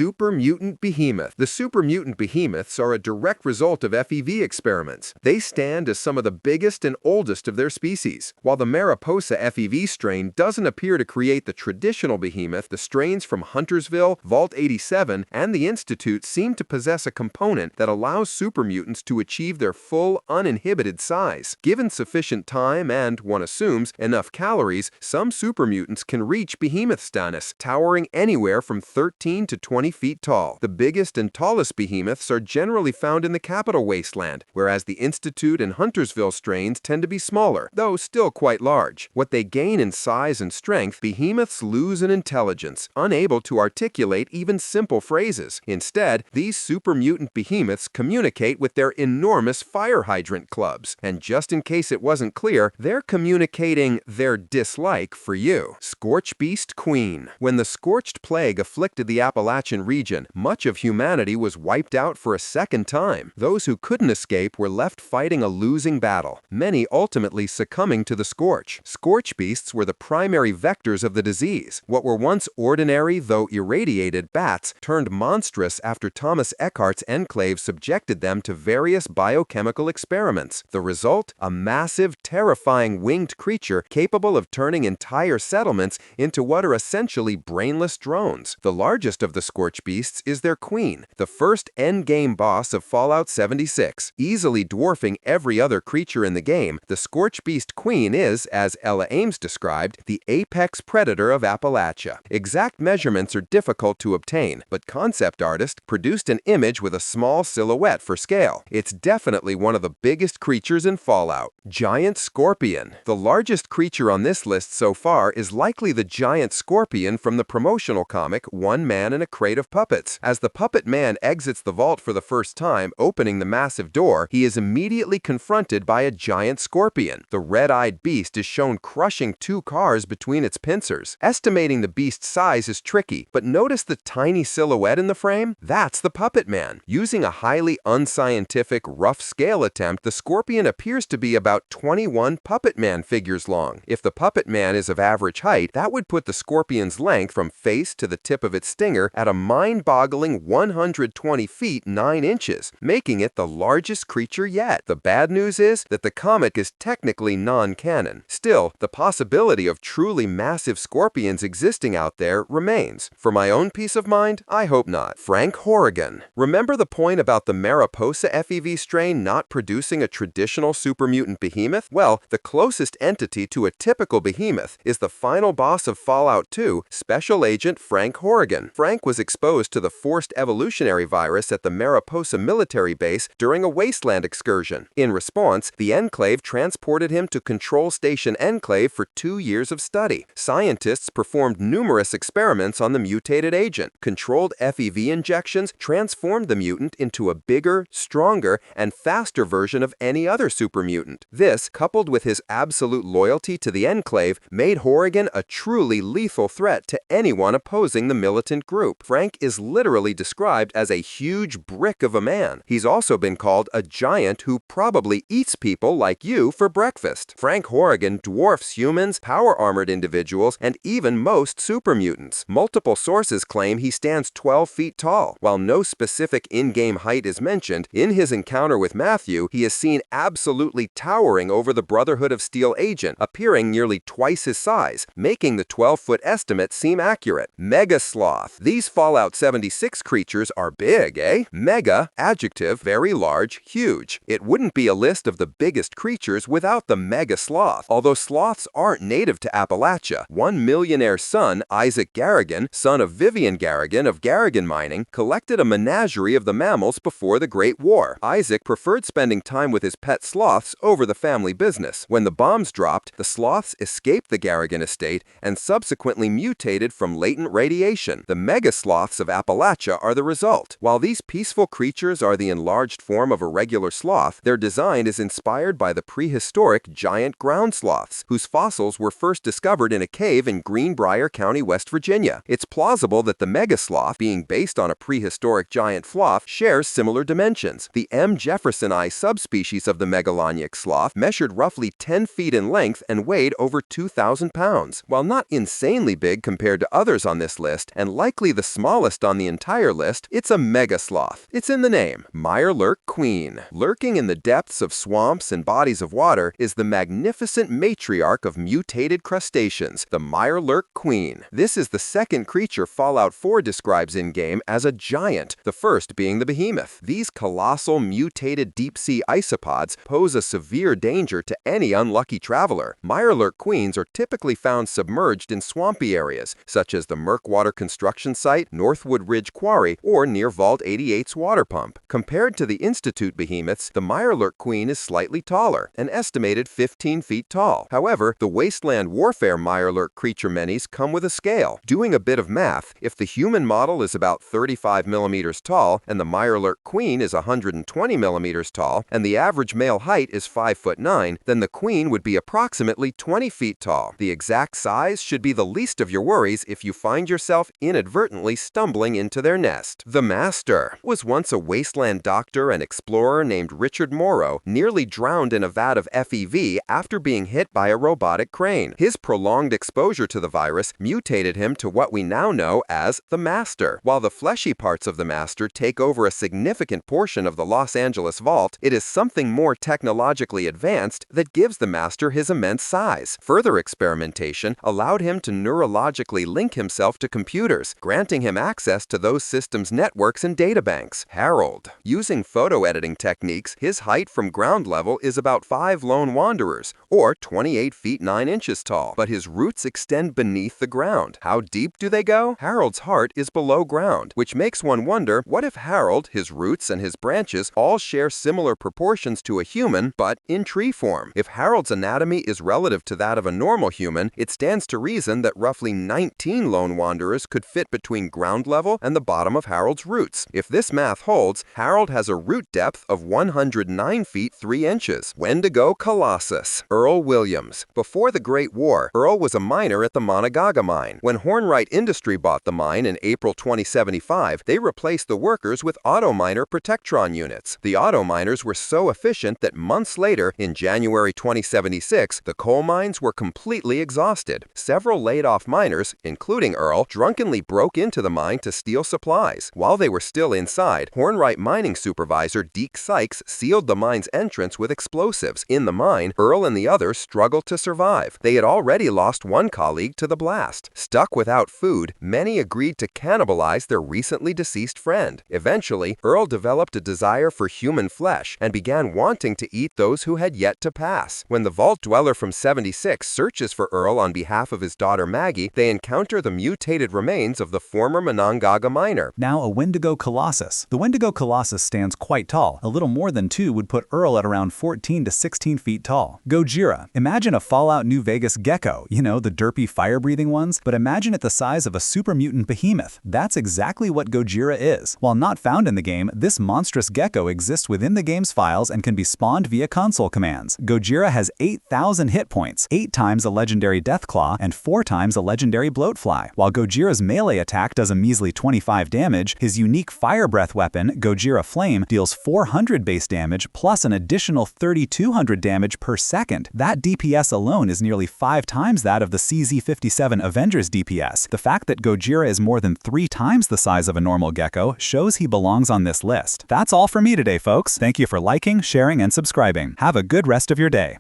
Super Mutant Behemoth. The Super Mutant Behemoths are a direct result of FEV experiments. They stand as some of the biggest and oldest of their species. While the Mariposa FEV strain doesn't appear to create the traditional behemoth, the strains from Huntersville, Vault 87, and the Institute seem to possess a component that allows super mutants to achieve their full, uninhibited size. Given sufficient time and, one assumes, enough calories, some super mutants can reach behemoth status, towering anywhere from 13 to 20 feet tall. The biggest and tallest behemoths are generally found in the Capital Wasteland, whereas the Institute and Huntersville strains tend to be smaller, though still quite large. What they gain in size and strength, behemoths lose in intelligence, unable to articulate even simple phrases. Instead, these super mutant behemoths communicate with their enormous fire hydrant clubs. And just in case it wasn't clear, they're communicating their dislike for you. Scorchbeast Queen. When the scorched plague afflicted the Appalachian region, much of humanity was wiped out for a second time. Those who couldn't escape were left fighting a losing battle, many ultimately succumbing to the scorch. Scorch beasts were the primary vectors of the disease. What were once ordinary, though irradiated, bats turned monstrous after Thomas Eckhart's enclave subjected them to various biochemical experiments. The result? A massive, terrifying winged creature capable of turning entire settlements into what are essentially brainless drones. The largest of the scorch beasts is their queen, the first endgame boss of Fallout 76. Easily dwarfing every other creature in the game, the scorch beast queen is, as Ella Ames described, the apex predator of Appalachia. Exact measurements are difficult to obtain, but concept artist produced an image with a small silhouette for scale. It's definitely one of the biggest creatures in Fallout. Giant Scorpion. The largest creature on this list so far is likely the giant scorpion from the promotional comic One Man in a Crate of Puppets. As the puppet man exits the vault for the first time, opening the massive door, he is immediately confronted by a giant scorpion. The red-eyed beast is shown crushing two cars between its pincers. Estimating the beast's size is tricky, but notice the tiny silhouette in the frame? That's the puppet man. Using a highly unscientific, rough scale attempt, the scorpion appears to be about 21 puppet man figures long. If the puppet man is of average height, that would put the scorpion's length from face to the tip of its stinger at a mind-boggling 120 feet 9 inches, making it the largest creature yet. The bad news is that the comic is technically non-canon. Still, the possibility of truly massive scorpions existing out there remains. For my own peace of mind, I hope not. Frank Horrigan. Remember the point about the Mariposa FEV strain not producing a traditional super mutant behemoth? Well, the closest entity to a typical behemoth is the final boss of Fallout 2, Special Agent Frank Horrigan. Frank was exposed to the forced evolutionary virus at the Mariposa military base during a wasteland excursion. In response, the Enclave transported him to Control Station Enclave for 2 years of study. Scientists performed numerous experiments on the mutated agent. Controlled FEV injections transformed the mutant into a bigger, stronger, and faster version of any other super mutant. This, coupled with his absolute loyalty to the Enclave, made Horrigan a truly lethal threat to anyone opposing the militant group. Frank is literally described as a huge brick of a man. He's also been called a giant who probably eats people like you for breakfast. Frank Horrigan dwarfs humans, power-armored individuals, and even most super mutants. Multiple sources claim he stands 12 feet tall. While no specific in-game height is mentioned, in his encounter with Matthew, he is seen absolutely towering over the Brotherhood of Steel agent, appearing nearly twice his size, making the 12-foot estimate seem accurate. Mega Sloth. These Fallout 76 creatures are big, eh? Mega, adjective, very large, huge. It wouldn't be a list of the biggest creatures without the Mega Sloth. Although sloths aren't native to Appalachia, one millionaire's son, Isaac Garrigan, son of Vivian Garrigan of Garrigan Mining, collected a menagerie of the mammals before the Great War. Isaac preferred spending time with his pet sloths over the family business. When the bombs dropped, the sloths escaped the Garrigan estate and subsequently mutated from latent radiation. The mega sloths of Appalachia are the result. While these peaceful creatures are the enlarged form of a regular sloth, their design is inspired by the prehistoric giant ground sloths, whose fossils were first discovered in a cave in Greenbrier County, West Virginia. It's plausible that the mega sloth, being based on a prehistoric giant sloth, shares similar dimensions. The M. jeffersoni subspecies of the megalonyx sloth measured roughly 10 feet in length and weighed over 2,000 pounds. While not insanely big compared to others on this list, and likely the smallest smallest on the entire list, it's a mega sloth. It's in the name, Mirelurk Queen. Lurking in the depths of swamps and bodies of water is the magnificent matriarch of mutated crustaceans, the Mirelurk Queen. This is the second creature Fallout 4 describes in-game as a giant, the first being the behemoth. These colossal mutated deep-sea isopods pose a severe danger to any unlucky traveler. Mirelurk Queens are typically found submerged in swampy areas, such as the Murkwater construction site, Northwood Ridge Quarry, or near Vault 88's water pump. Compared to the Institute behemoths, the Mirelurk Queen is slightly taller, an estimated 15 feet tall. However, the Wasteland Warfare Mirelurk creature minis come with a scale. Doing a bit of math, if the human model is about 35 millimeters tall and the Mirelurk Queen is 120 millimeters tall and the average male height is 5'9", then the Queen would be approximately 20 feet tall. The exact size should be the least of your worries if you find yourself inadvertently stumbling into their nest. The Master was once a wasteland doctor and explorer named Richard Morrow, nearly drowned in a vat of FEV after being hit by a robotic crane. His prolonged exposure to the virus mutated him to what we now know as the Master. While the fleshy parts of the Master take over a significant portion of the Los Angeles vault, it is something more technologically advanced that gives the Master his immense size. Further experimentation allowed him to neurologically link himself to computers, granting him access to those systems' networks and databanks. Harold. Using photo editing techniques, his height from ground level is about 5 lone wanderers, or 28 feet 9 inches tall, but his roots extend beneath the ground. How deep do they go? Harold's heart is below ground, which makes one wonder, what if Harold, his roots, and his branches all share similar proportions to a human, but in tree form? If Harold's anatomy is relative to that of a normal human, it stands to reason that roughly 19 lone wanderers could fit between ground level and the bottom of Harold's roots. If this math holds, Harold has a root depth of 109 feet 3 inches. Wendigo Colossus. Earl Williams. Before the Great War, Earl was a miner at the Monongahga mine. When Hornwright Industry bought the mine in April 2075, they replaced the workers with auto-miner Protectron units. The auto-miners were so efficient that months later, in January 2076, the coal mines were completely exhausted. Several laid-off miners, including Earl, drunkenly broke into the mine to steal supplies. While they were still inside, Hornwright mining supervisor Deke Sykes sealed the mine's entrance with explosives. In the mine, Earl and the others struggled to survive. They had already lost one colleague to the blast. Stuck without food, many agreed to cannibalize their recently deceased friend. Eventually, Earl developed a desire for human flesh and began wanting to eat those who had yet to pass. When the Vault Dweller from 76 searches for Earl on behalf of his daughter Maggie, they encounter the mutated remains of the former Monongahga miner. Now a Wendigo Colossus. The Wendigo Colossus stands quite tall. A little more than 2 would put Earl at around 14 to 16 feet tall. Gojira. Imagine a Fallout New Vegas gecko, you know, the derpy fire-breathing ones, but imagine it the size of a super mutant behemoth. That's exactly what Gojira is. While not found in the game, this monstrous gecko exists within the game's files and can be spawned via console commands. Gojira has 8,000 hit points, 8 times a legendary Deathclaw, and 4 times a legendary Bloatfly. While Gojira's melee attack does a measly 25 damage, his unique fire breath weapon, Gojira Flame, deals 400 base damage plus an additional 3,200 damage per second. That DPS alone is nearly 5 times that of the CZ57 Avengers DPS. The fact that Gojira is more than 3 times the size of a normal gecko shows he belongs on this list. That's all for me today, folks. Thank you for liking, sharing, and subscribing. Have a good rest of your day.